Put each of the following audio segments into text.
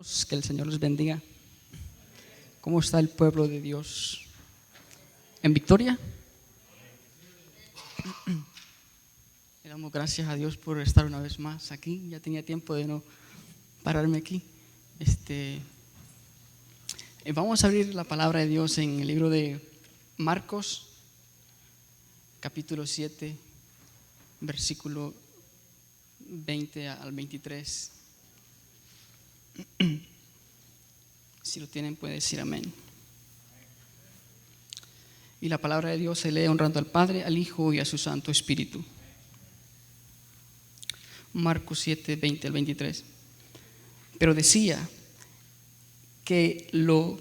Que el Señor les bendiga. ¿Cómo está el pueblo de Dios? ¿En victoria? Le damos gracias a Dios por estar una vez más aquí. Ya tenía tiempo de no pararme aquí. Vamos a abrir la palabra de Dios en el libro de Marcos, capítulo 7, versículo 20 al 23. Si lo tienen, puede decir amén. Y la palabra de Dios se lee honrando al Padre, al Hijo y a su Santo Espíritu. Marcos 7, 20 al 23. Pero decía que lo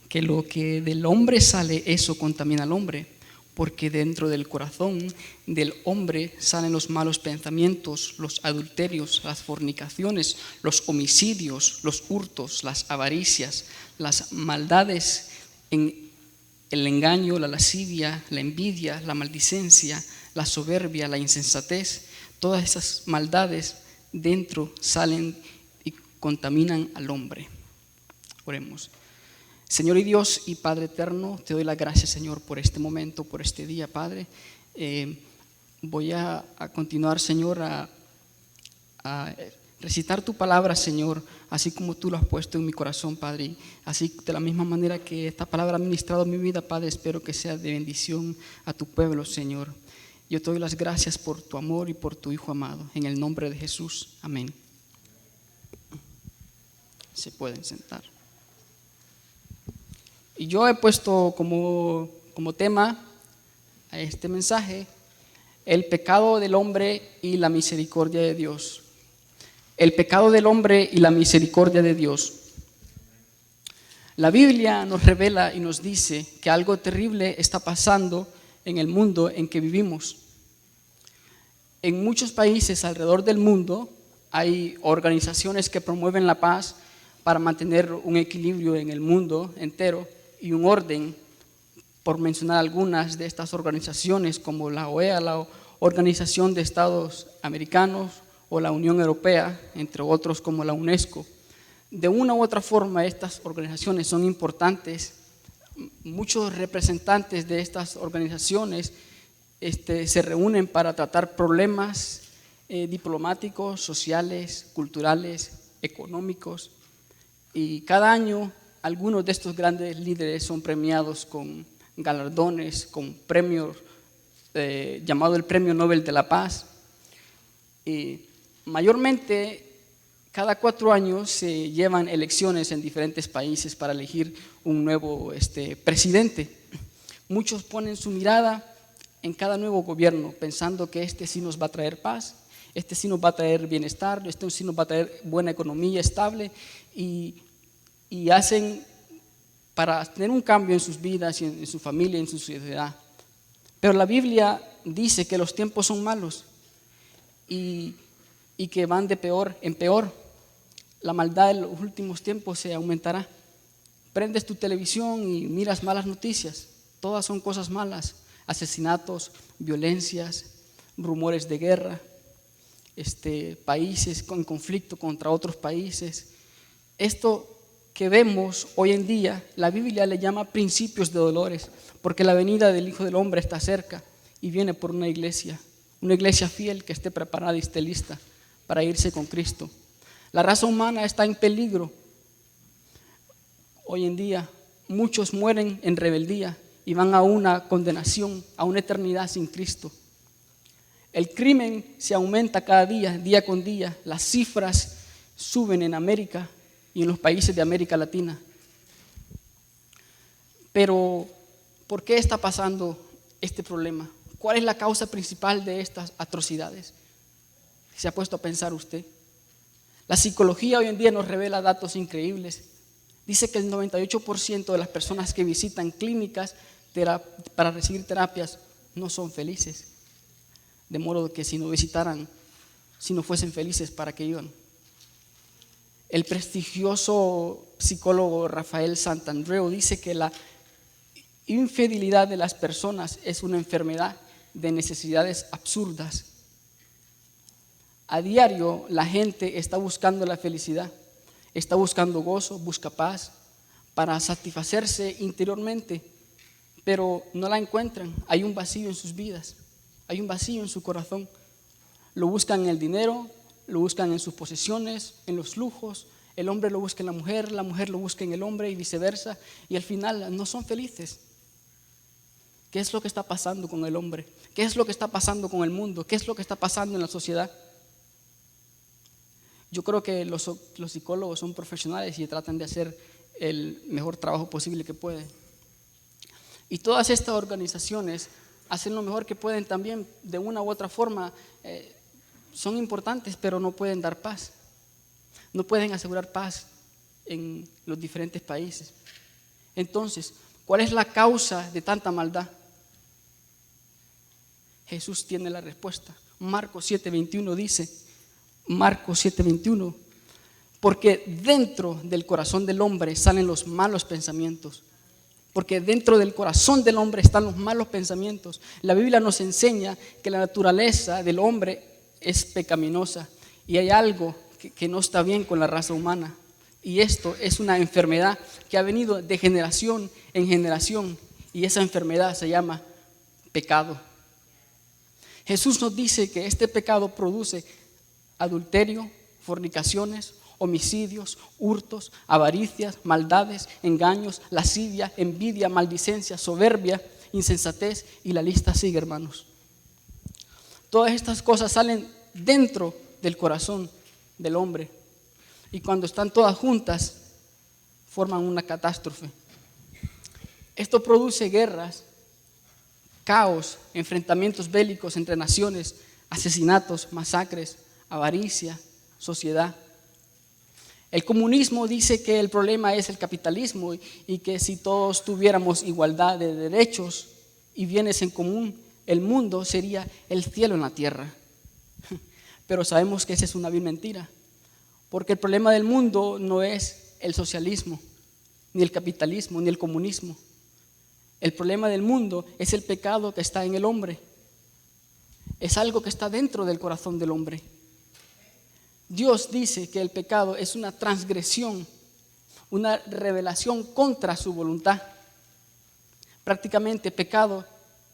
que del hombre sale, eso contamina al hombre, porque dentro del corazón del hombre salen los malos pensamientos, los adulterios, las fornicaciones, los homicidios, los hurtos, las avaricias, las maldades, el engaño, la lascivia, la envidia, la maldicencia, la soberbia, la insensatez. Todas esas maldades dentro salen y contaminan al hombre. Oremos. Señor y Dios y Padre eterno, te doy las gracias, Señor, por este momento, por este día, Padre. Voy a continuar, Señor, a recitar tu palabra, Señor, así como tú lo has puesto en mi corazón, Padre. Así de la misma manera que esta palabra ha ministrado en mi vida, Padre, espero que sea de bendición a tu pueblo, Señor. Yo te doy las gracias por tu amor y por tu Hijo amado. En el nombre de Jesús, amén. Se pueden sentar. Y yo he puesto como tema a este mensaje el pecado del hombre y la misericordia de Dios. El pecado del hombre y la misericordia de Dios. La Biblia nos revela y nos dice que algo terrible está pasando en el mundo en que vivimos. En muchos países alrededor del mundo hay organizaciones que promueven la paz para mantener un equilibrio en el mundo entero y un orden, por mencionar algunas de estas organizaciones como la OEA, la Organización de Estados Americanos o la Unión Europea, entre otros como la UNESCO. De una u otra forma estas organizaciones son importantes. Muchos representantes de estas organizaciones se reúnen para tratar problemas diplomáticos, sociales, culturales, económicos, y cada año algunos de estos grandes líderes son premiados con galardones, con premios llamado el Premio Nobel de la Paz. Y mayormente cada 4 años se llevan elecciones en diferentes países para elegir un nuevo presidente. Muchos ponen su mirada en cada nuevo gobierno pensando que este sí nos va a traer paz, este sí nos va a traer bienestar, este sí nos va a traer buena economía estable y hacen para tener un cambio en sus vidas y en su familia, en su sociedad. Pero la Biblia dice que los tiempos son malos y que van de peor en peor. La maldad en los últimos tiempos se aumentará. Prendes tu televisión y miras malas noticias. Todas son cosas malas. Asesinatos, violencias, rumores de guerra, países con conflicto contra otros países. Esto que vemos hoy en día, la Biblia le llama principios de dolores, porque la venida del Hijo del Hombre está cerca y viene por una iglesia fiel que esté preparada y esté lista para irse con Cristo. La raza humana está en peligro. Hoy en día muchos mueren en rebeldía y van a una condenación, a una eternidad sin Cristo. El crimen se aumenta cada día con día. Las cifras suben en América y en los países de América Latina. Pero, ¿por qué está pasando este problema? ¿Cuál es la causa principal de estas atrocidades? ¿Se ha puesto a pensar usted? La psicología hoy en día nos revela datos increíbles. Dice que el 98% de las personas que visitan clínicas para recibir terapias no son felices. De modo que si no fuesen felices, ¿para qué iban? El prestigioso psicólogo Rafael Santandreu dice que la infidelidad de las personas es una enfermedad de necesidades absurdas. A diario la gente está buscando la felicidad está buscando gozo, busca paz para satisfacerse interiormente, pero no la encuentran. Hay un vacío en sus vidas, hay un vacío en su corazón. Lo buscan en el dinero, lo buscan en sus posesiones, en los lujos. El hombre lo busca en la mujer lo busca en el hombre y viceversa, y al final no son felices. ¿Qué es lo que está pasando con el hombre? ¿Qué es lo que está pasando con el mundo? ¿Qué es lo que está pasando en la sociedad? Yo creo que los psicólogos son profesionales y tratan de hacer el mejor trabajo posible que pueden. Y todas estas organizaciones hacen lo mejor que pueden también, de una u otra forma. Son importantes, pero no pueden dar paz. No pueden asegurar paz en los diferentes países. Entonces, ¿cuál es la causa de tanta maldad? Jesús tiene la respuesta. Marcos 7:21 dice, Marcos 7:21, porque dentro del corazón del hombre salen los malos pensamientos. Porque dentro del corazón del hombre están los malos pensamientos. La Biblia nos enseña que la naturaleza del hombre es pecaminosa y hay algo que no está bien con la raza humana. Y esto es una enfermedad que ha venido de generación en generación, y esa enfermedad se llama pecado. Jesús nos dice que este pecado produce adulterio, fornicaciones, homicidios, hurtos, avaricias, maldades, engaños, lascivia, envidia, maldicencia, soberbia, insensatez, y la lista sigue, hermanos. Todas estas cosas salen dentro del corazón del hombre, y cuando están todas juntas forman una catástrofe. Esto produce guerras, caos, enfrentamientos bélicos entre naciones, asesinatos, masacres, avaricia, sociedad. El comunismo dice que el problema es el capitalismo y que si todos tuviéramos igualdad de derechos y bienes en común, el mundo sería el cielo en la tierra. Pero sabemos que esa es una vil mentira, porque el problema del mundo no es el socialismo, ni el capitalismo, ni el comunismo. El problema del mundo es el pecado que está en el hombre. Es algo que está dentro del corazón del hombre. Dios dice que el pecado es una transgresión, una rebelación contra su voluntad. Prácticamente pecado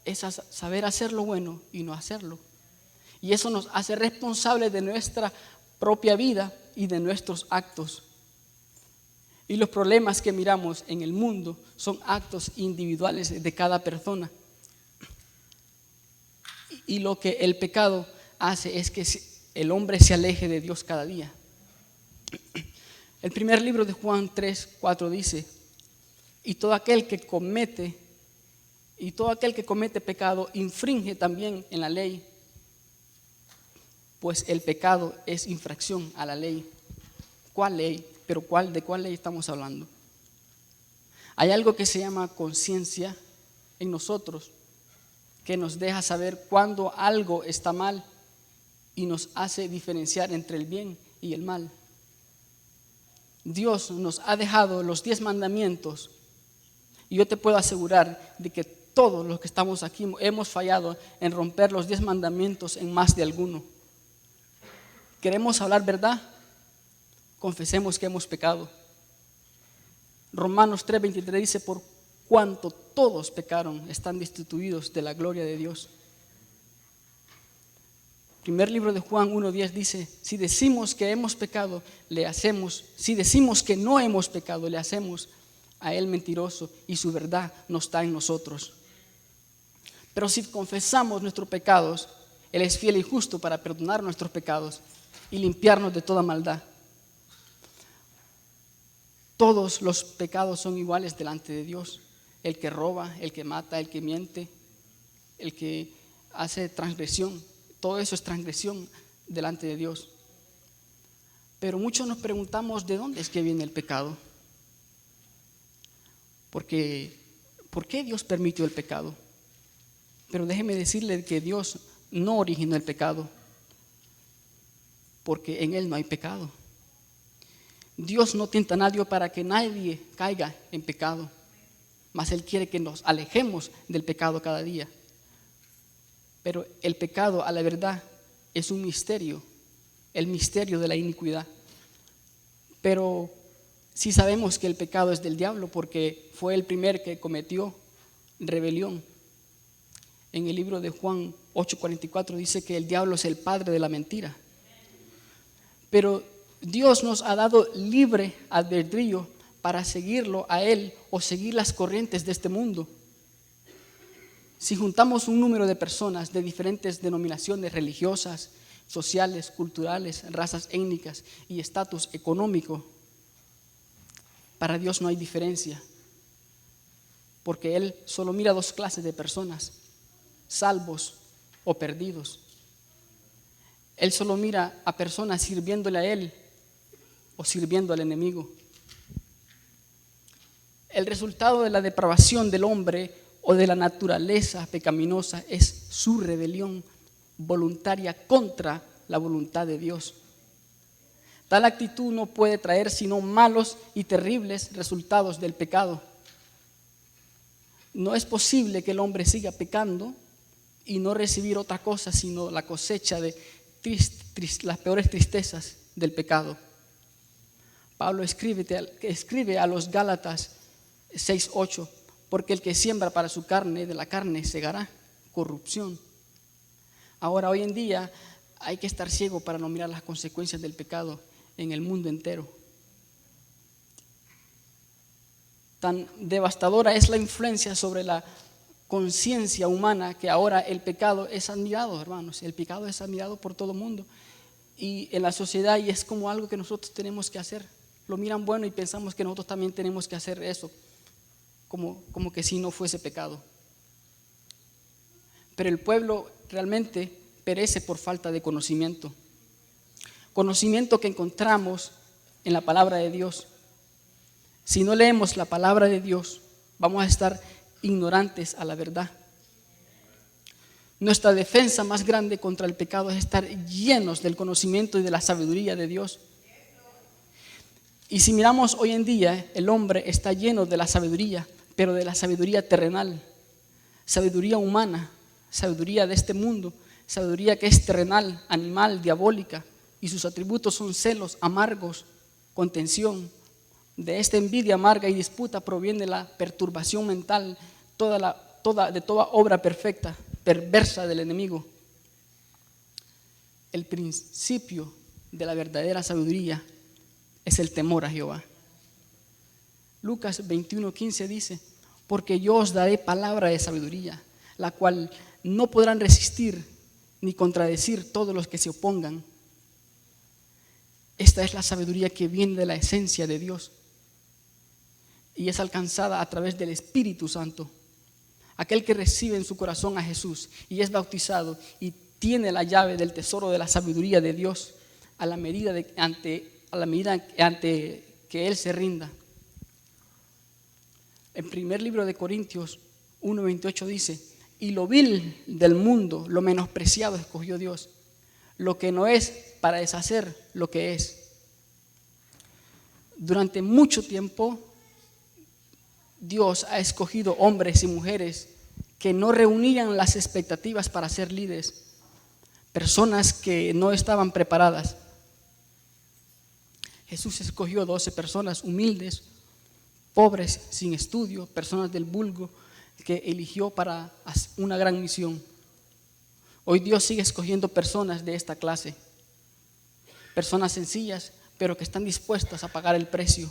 es saber hacer lo bueno y no hacerlo. Y eso nos hace responsables de nuestra propia vida y de nuestros actos. Y los problemas que miramos en el mundo son actos individuales de cada persona. Y lo que el pecado hace es que el hombre se aleje de Dios cada día. El primer libro de Juan 3:4 dice, y todo aquel que comete pecado infringe también en la ley, pues el pecado es infracción a la ley. ¿Cuál ley? Pero ¿de cuál ley estamos hablando? Hay algo que se llama conciencia en nosotros, que nos deja saber cuando algo está mal y nos hace diferenciar entre el bien y el mal. Dios nos ha dejado los 10 mandamientos, y yo te puedo asegurar de que todos los que estamos aquí hemos fallado en romper los 10 mandamientos en más de alguno. ¿Queremos hablar verdad? Confesemos que hemos pecado. Romanos 3:23 dice, por cuanto todos pecaron, están destituidos de la gloria de Dios. Primer libro de Juan 1:10 dice, si decimos que hemos pecado, si decimos que no hemos pecado, le hacemos a él mentiroso y su verdad no está en nosotros. Pero si confesamos nuestros pecados, él es fiel y justo para perdonar nuestros pecados y limpiarnos de toda maldad. Todos los pecados son iguales delante de Dios. El que roba, el que mata, el que miente, el que hace transgresión, todo eso es transgresión delante de Dios. Pero muchos nos preguntamos de dónde es que viene el pecado. Porque, ¿por qué Dios permitió el pecado? Pero déjeme decirle que Dios no originó el pecado, porque en Él no hay pecado. Dios no tienta a nadie para que nadie caiga en pecado, mas Él quiere que nos alejemos del pecado cada día. Pero el pecado, a la verdad, es un misterio, el misterio de la iniquidad. Pero sí sabemos que el pecado es del diablo porque fue el primer que cometió rebelión. En el libro de Juan 8:44 dice que el diablo es el padre de la mentira. Pero Dios nos ha dado libre albedrío para seguirlo a Él o seguir las corrientes de este mundo. Si juntamos un número de personas de diferentes denominaciones religiosas, sociales, culturales, razas étnicas y estatus económico, para Dios no hay diferencia, porque Él solo mira dos clases de personas: salvos o perdidos. Él solo mira a personas sirviéndole a Él o sirviendo al enemigo. El resultado de la depravación del hombre o de la naturaleza pecaminosa es su rebelión voluntaria contra la voluntad de Dios. Tal actitud no puede traer sino malos y terribles resultados del pecado. No es posible que el hombre siga pecando y no recibir otra cosa sino la cosecha de las peores tristezas del pecado. Pablo escribe a los Gálatas 6:8: porque el que siembra para su carne, de la carne segará corrupción. Ahora, hoy en día hay que estar ciego para no mirar las consecuencias del pecado en el mundo entero. Tan devastadora es la influencia sobre la conciencia humana que ahora el pecado es admirado, hermanos. El pecado es admirado por todo el mundo y en la sociedad, y es como algo que nosotros tenemos que hacer. Lo miran bueno y pensamos que nosotros también tenemos que hacer eso, como que si no fuese pecado. Pero el pueblo realmente perece por falta de conocimiento. Conocimiento que encontramos en la palabra de Dios. Si no leemos la palabra de Dios, vamos a estar ignorantes a la verdad. Nuestra defensa más grande contra el pecado es estar llenos del conocimiento y de la sabiduría de Dios. Y si miramos hoy en día, el hombre está lleno de la sabiduría, pero de la sabiduría terrenal, sabiduría humana, sabiduría de este mundo, sabiduría que es terrenal, animal, diabólica, y sus atributos son celos, amargos, contención. De esta envidia amarga y disputa proviene la perturbación mental, de toda obra perfecta, perversa del enemigo. El principio de la verdadera sabiduría es el temor a Jehová. Lucas 21:15 dice: porque yo os daré palabra de sabiduría, la cual no podrán resistir ni contradecir todos los que se opongan. Esta es la sabiduría que viene de la esencia de Dios y es alcanzada a través del Espíritu Santo. Aquel que recibe en su corazón a Jesús y es bautizado y tiene la llave del tesoro de la sabiduría de Dios a la medida ante que Él se rinda. El primer libro de Corintios 1:28 dice: y lo vil del mundo, lo menospreciado escogió Dios, lo que no es, para deshacer lo que es. Durante mucho tiempo Dios ha escogido hombres y mujeres que no reunían las expectativas para ser líderes, personas que no estaban preparadas. Jesús escogió 12 personas humildes, pobres, sin estudio, personas del vulgo, que eligió para una gran misión. Hoy Dios sigue escogiendo personas de esta clase, personas sencillas, pero que están dispuestas a pagar el precio,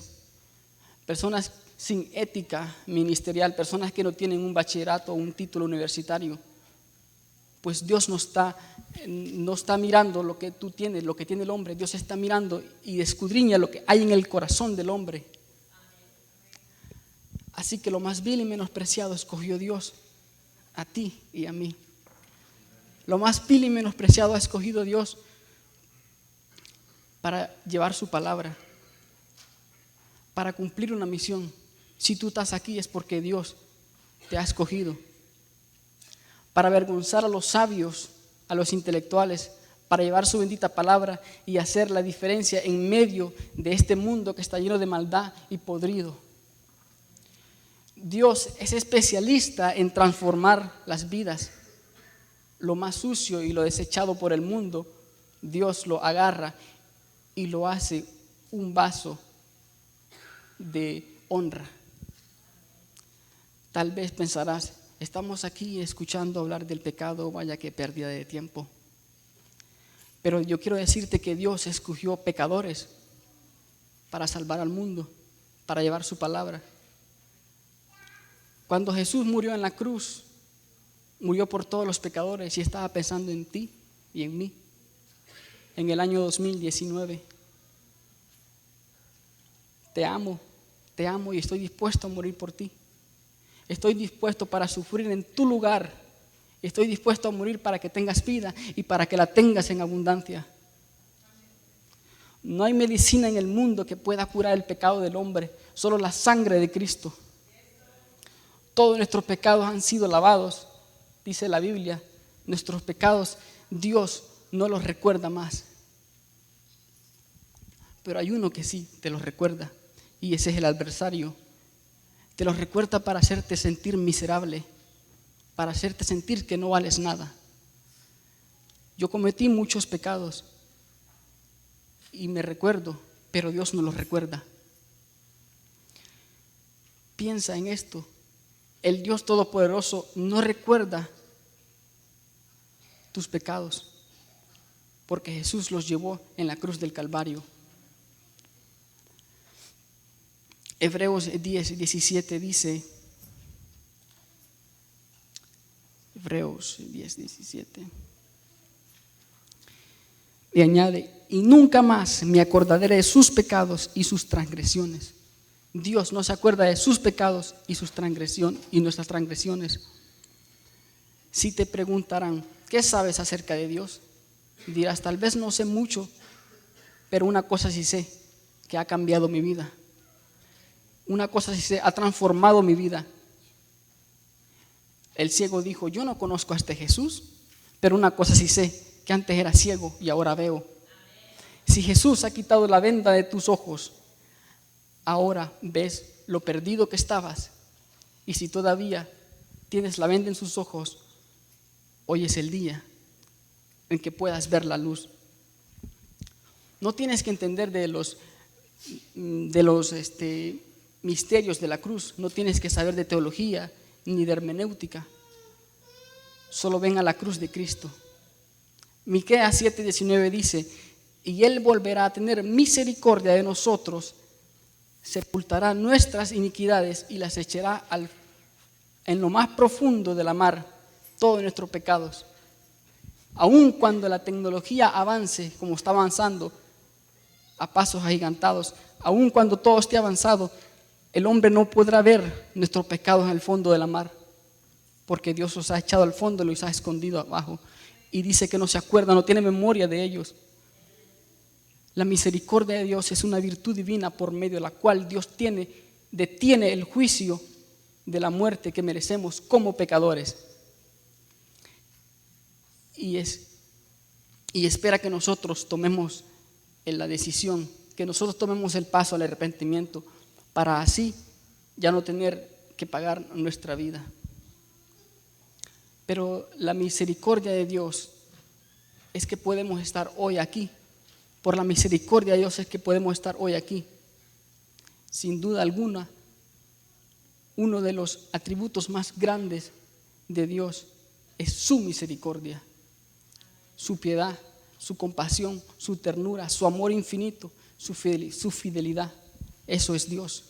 personas sin ética ministerial, personas que no tienen un bachillerato o un título universitario. Pues Dios no está mirando lo que tú tienes, lo que tiene el hombre. Dios está mirando y escudriña lo que hay en el corazón del hombre. Así que lo más vil y menospreciado escogió Dios a ti y a mí. Lo más vil y menospreciado ha escogido Dios para llevar su palabra, para cumplir una misión. Si tú estás aquí es porque Dios te ha escogido. Para avergonzar a los sabios, a los intelectuales, para llevar su bendita palabra y hacer la diferencia en medio de este mundo que está lleno de maldad y podrido. Dios es especialista en transformar las vidas. Lo más sucio y lo desechado por el mundo, Dios lo agarra y lo hace un vaso de honra. Tal vez pensarás, estamos aquí escuchando hablar del pecado, vaya que pérdida de tiempo. Pero yo quiero decirte que Dios escogió pecadores para salvar al mundo, para llevar su palabra. Cuando Jesús murió en la cruz, murió por todos los pecadores y estaba pensando en ti y en mí. En el año 2019, te amo y estoy dispuesto a morir por ti. Estoy dispuesto para sufrir en tu lugar. Estoy dispuesto a morir para que tengas vida y para que la tengas en abundancia. No hay medicina en el mundo que pueda curar el pecado del hombre, solo la sangre de Cristo. Todos nuestros pecados han sido lavados, dice la Biblia. Nuestros pecados Dios no los recuerda más. Pero hay uno que sí te los recuerda, y ese es el adversario. Te los recuerda para hacerte sentir miserable, para hacerte sentir que no vales nada. Yo cometí muchos pecados y me recuerdo, pero Dios no los recuerda. Piensa en esto. El Dios Todopoderoso no recuerda tus pecados, porque Jesús los llevó en la cruz del Calvario. Hebreos 10:17 dice, Hebreos 10:17, y añade, y nunca más me acordaré de sus pecados y sus transgresiones. Dios no se acuerda de sus pecados y sus transgresiones y nuestras transgresiones. Si te preguntarán, ¿qué sabes acerca de Dios? Dirás, tal vez no sé mucho, pero una cosa sí sé, que ha cambiado mi vida. Una cosa sí sé, ha transformado mi vida. El ciego dijo, yo no conozco a este Jesús, pero una cosa sí sé, que antes era ciego y ahora veo. Si Jesús ha quitado la venda de tus ojos, ahora ves lo perdido que estabas. Y si todavía tienes la venda en sus ojos, hoy es el día en que puedas ver la luz. No tienes que entender de los misterios de la cruz. No tienes que saber de teología ni de hermenéutica. Solo ven a la cruz de Cristo. Miqueas 7:19 dice, y Él volverá a tener misericordia de nosotros, sepultará nuestras iniquidades y las echará en lo más profundo de la mar, todos nuestros pecados. Aun cuando la tecnología avance como está avanzando a pasos agigantados, aun cuando todo esté avanzado, el hombre no podrá ver nuestros pecados en el fondo de la mar, porque Dios los ha echado al fondo y los ha escondido abajo. Y dice que no se acuerda, no tiene memoria de ellos. La misericordia de Dios es una virtud divina por medio de la cual Dios detiene el juicio de la muerte que merecemos como pecadores. Y espera que nosotros tomemos la decisión, que nosotros tomemos el paso al arrepentimiento, para así ya no tener que pagar nuestra vida. Pero la misericordia de Dios es que podemos estar hoy aquí. Por la misericordia de Dios es que podemos estar hoy aquí. Sin duda alguna, uno de los atributos más grandes de Dios es su misericordia, su piedad, su compasión, su ternura, su amor infinito, su fidelidad. Eso es Dios.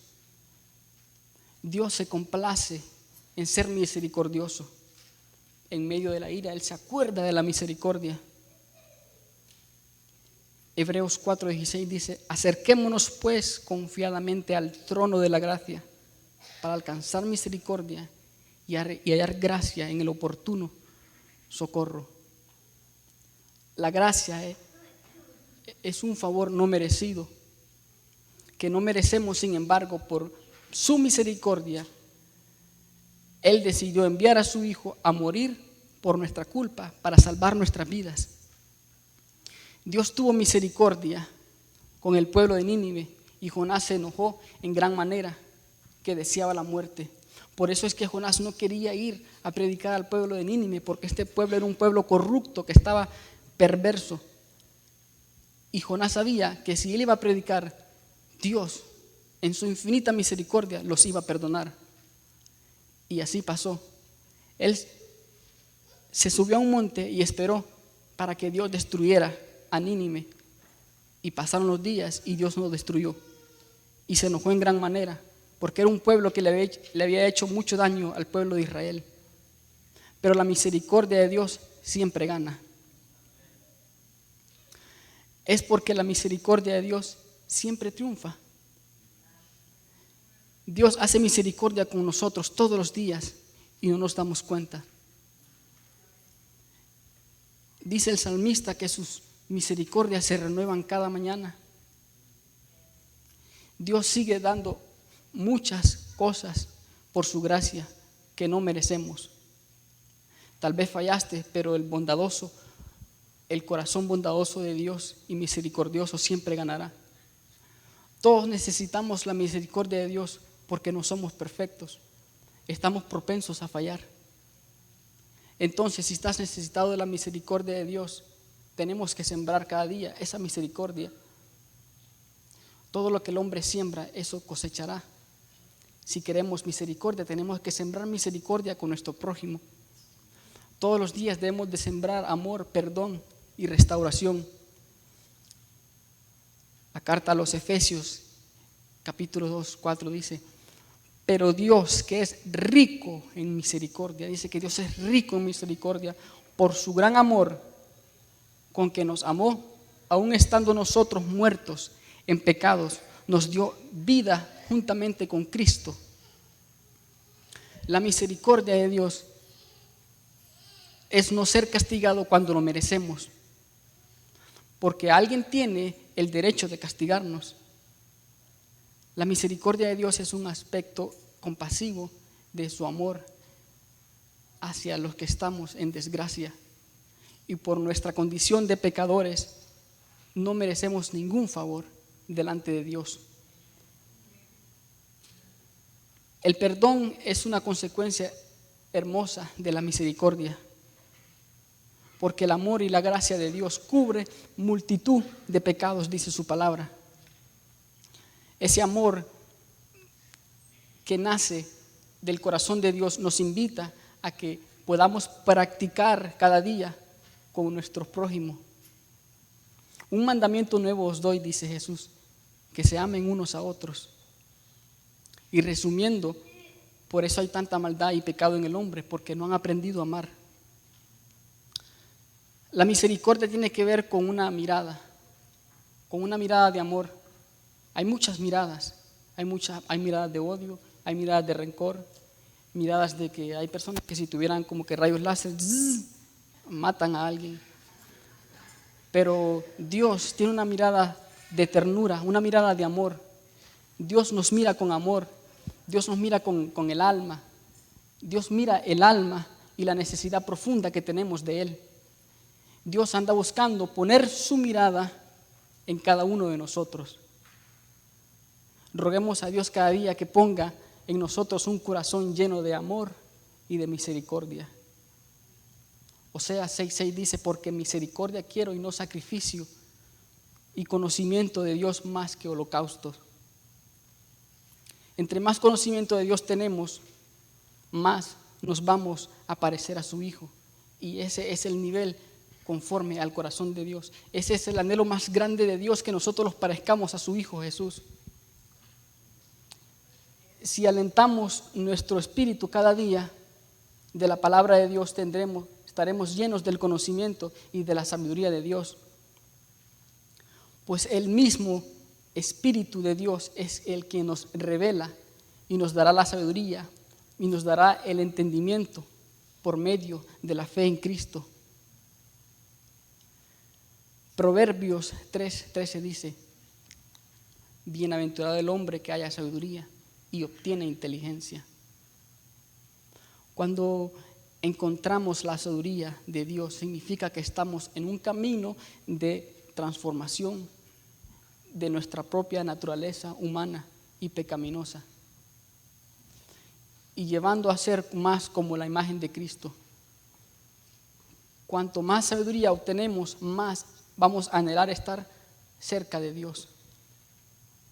Dios se complace en ser misericordioso. En medio de la ira, Él se acuerda de la misericordia. Hebreos 4:16 dice, acerquémonos pues confiadamente al trono de la gracia para alcanzar misericordia y hallar gracia en el oportuno socorro. La gracia es un favor no merecido, que no merecemos, sin embargo, por su misericordia, Él decidió enviar a su Hijo a morir por nuestra culpa para salvar nuestras vidas. Dios tuvo misericordia con el pueblo de Nínive y Jonás se enojó en gran manera, que deseaba la muerte. Por eso es que Jonás no quería ir a predicar al pueblo de Nínive, porque este pueblo era un pueblo corrupto que estaba perverso. Y Jonás sabía que si él iba a predicar, Dios en su infinita misericordia los iba a perdonar. Y así pasó. Él se subió a un monte y esperó para que Dios destruyera a Nínive. Y pasaron los días y Dios no destruyó. Y se enojó en gran manera, porque era un pueblo que le había hecho mucho daño al pueblo de Israel. Pero la misericordia de Dios siempre gana. Es porque la misericordia de Dios siempre triunfa. Dios hace misericordia con nosotros todos los días y no nos damos cuenta. Dice el salmista que sus misericordias se renuevan cada mañana. Dios sigue dando muchas cosas por su gracia que no merecemos. Tal vez fallaste, pero el corazón bondadoso de Dios y misericordioso siempre ganará. Todos necesitamos la misericordia de Dios porque no somos perfectos. Estamos propensos a fallar. Entonces, si estás necesitado de la misericordia de Dios, tenemos que sembrar cada día esa misericordia. Todo lo que el hombre siembra, eso cosechará. Si queremos misericordia, tenemos que sembrar misericordia con nuestro prójimo. Todos los días debemos de sembrar amor, perdón y restauración. La carta a los Efesios, capítulo 2, 4 dice: pero Dios, que es rico en misericordia, dice que Dios es rico en misericordia, por su gran amor con que nos amó, aun estando nosotros muertos en pecados, nos dio vida juntamente con Cristo. La misericordia de Dios es no ser castigado cuando lo merecemos, porque alguien tiene el derecho de castigarnos. La misericordia de Dios es un aspecto compasivo de su amor hacia los que estamos en desgracia, y por nuestra condición de pecadores no merecemos ningún favor delante de Dios. El perdón es una consecuencia hermosa de la misericordia, porque el amor y la gracia de Dios cubre multitud de pecados, dice su palabra. Ese amor que nace del corazón de Dios nos invita a que podamos practicar cada día con nuestro prójimo. Un mandamiento nuevo os doy, dice Jesús, que se amen unos a otros. Y resumiendo, por eso hay tanta maldad y pecado en el hombre, porque no han aprendido a amar. La misericordia tiene que ver con una mirada de amor. Hay muchas miradas, hay miradas de odio, hay miradas de rencor, miradas de que hay personas que si tuvieran como que rayos láser, matan a alguien. Pero Dios tiene una mirada de ternura, una mirada de amor. Dios nos mira con amor, Dios nos mira con el alma. Dios mira el alma y la necesidad profunda que tenemos de Él. Dios anda buscando poner su mirada en cada uno de nosotros. Roguemos a Dios cada día que ponga en nosotros un corazón lleno de amor y de misericordia. Oseas 6:6 dice: porque misericordia quiero y no sacrificio, y conocimiento de Dios más que holocaustos. Entre más conocimiento de Dios tenemos, más nos vamos a parecer a su Hijo. Y ese es el nivel conforme al corazón de Dios. Ese es el anhelo más grande de Dios, que nosotros los parezcamos a su Hijo Jesús. Si alentamos nuestro espíritu cada día de la palabra de Dios, estaremos llenos del conocimiento y de la sabiduría de Dios. Pues el mismo Espíritu de Dios es el que nos revela y nos dará la sabiduría y nos dará el entendimiento por medio de la fe en Cristo. Proverbios 3:13 dice: bienaventurado el hombre que haya sabiduría y obtiene inteligencia. Cuando encontramos la sabiduría de Dios, significa que estamos en un camino de transformación de nuestra propia naturaleza humana y pecaminosa, y llevando a ser más como la imagen de Cristo. Cuanto más sabiduría obtenemos, más vamos a anhelar estar cerca de Dios.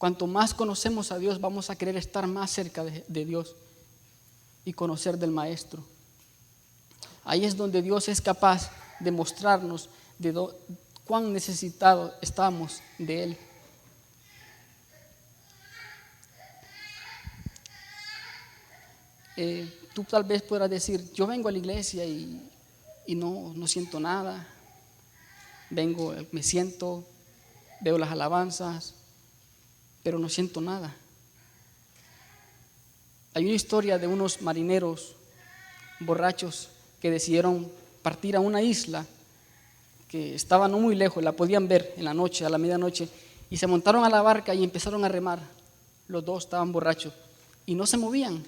Cuanto más conocemos a Dios, vamos a querer estar más cerca de Dios y conocer del Maestro. Ahí es donde Dios es capaz de mostrarnos cuán necesitados estamos de Él. Tú tal vez podrás decir, yo vengo a la iglesia y no siento nada. Vengo, me siento, veo las alabanzas, pero no siento nada. Hay una historia de unos marineros borrachos que decidieron partir a una isla que estaba no muy lejos, la podían ver en la noche, a la medianoche, y se montaron a la barca y empezaron a remar. Los dos estaban borrachos y no se movían,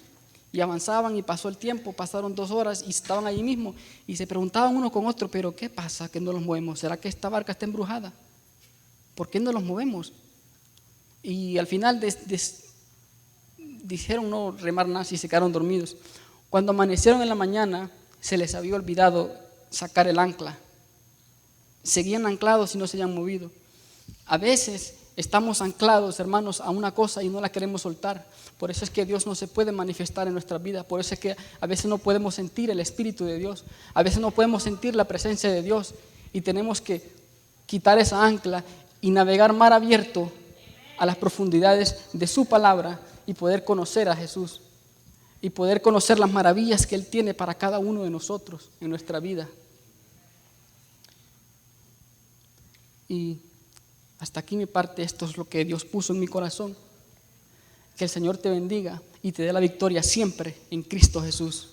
y avanzaban y pasó el tiempo, pasaron 2 horas y estaban allí mismo y se preguntaban uno con otro, pero ¿qué pasa que no los movemos? ¿Será que esta barca está embrujada? ¿Por qué no los movemos? Y al final dijeron no remar más y se quedaron dormidos. Cuando amanecieron en la mañana, se les había olvidado sacar el ancla. Seguían anclados y no se habían movido. A veces estamos anclados, hermanos, a una cosa y no la queremos soltar. Por eso es que Dios no se puede manifestar en nuestra vida. Por eso es que a veces no podemos sentir el Espíritu de Dios. A veces no podemos sentir la presencia de Dios. Y tenemos que quitar esa ancla y navegar mar abierto a las profundidades de su palabra y poder conocer a Jesús. Y poder conocer las maravillas que Él tiene para cada uno de nosotros en nuestra vida. Y hasta aquí mi parte, esto es lo que Dios puso en mi corazón. Que el Señor te bendiga y te dé la victoria siempre en Cristo Jesús.